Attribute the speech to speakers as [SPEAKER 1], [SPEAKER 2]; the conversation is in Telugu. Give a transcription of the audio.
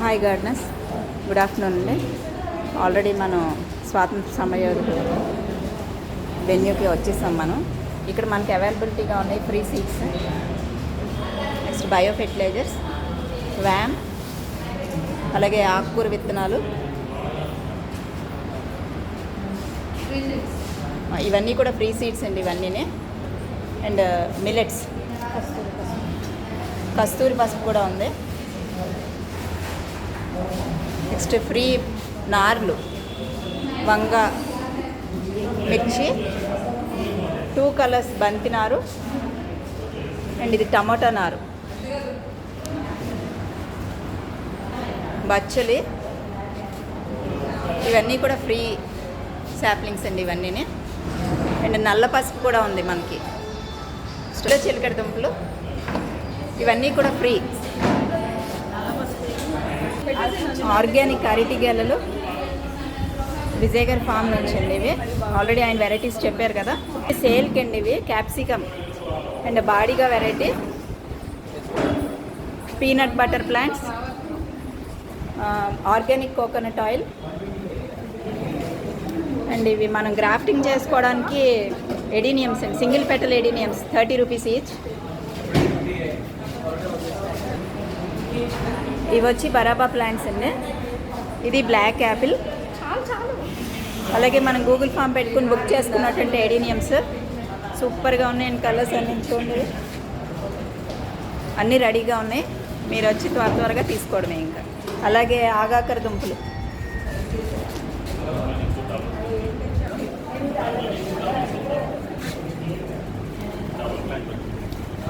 [SPEAKER 1] హాయ్ గార్డెనర్స్, గుడ్ ఆఫ్టర్నూన్ అండి. ఆల్రెడీ మనం స్వాతంత్ర సమయోధుల వెన్యూకి వచ్చేసాం. ఇక్కడ మనకి అవైలబిలిటీగా ఉన్నాయి free seeds, next bio fertilisers, VAM, అలాగే ఆకుకూర విత్తనాలు, ఇవన్నీ కూడా ఫ్రీ సీడ్స్ అండి ఇవన్నీ. అండ్ మిల్లెట్స్, కస్తూరి పసుపు కూడా ఉంది. నెక్స్ట్ ఫ్రీ నార్లు, వంగ, మిర్చి, 2 కలర్స్ బంతి నారు, అండ్ ఇది టమాటా నారు, బచ్చలి, ఇవన్నీ కూడా ఫ్రీ శాప్లింగ్స్ అండి ఇవన్నీ. అండ్ నల్ల పసుపు కూడా ఉంది మనకి. చిలకడ దుంపలు, ఇవన్నీ కూడా ఫ్రీ. ఆర్గానిక్ అరటి గెలలు విజయ్ గారి ఫామ్ నుంచి అండి ఇవి. ఆల్రెడీ ఆయన వెరైటీస్ చెప్పారు కదా. సేల్కి అండి ఇవి. క్యాప్సికమ్ అండ్ బాడీగా variety, peanut butter plants, organic coconut oil. And ఇవి మనం గ్రాఫ్టింగ్ చేసుకోవడానికి ఎడీనియమ్స్ అండి, single petal adeniums, 30 rupees each. ఇవి వచ్చి బరాబా ప్లాంట్స్ అండి. ఇది బ్లాక్ యాపిల్. అలాగే మనం గూగుల్ ఫామ్ పెట్టుకుని బుక్ చేసుకున్నటువంటి ఎడీనియమ్స్ సూపర్గా ఉన్నాయండి. కలర్స్ అన్నీ చూడండి, అన్నీ రెడీగా ఉన్నాయి. మీరు వచ్చి త్వరగా తీసుకోవడమే. ఇంకా అలాగే ఆగాకర దుంపలు,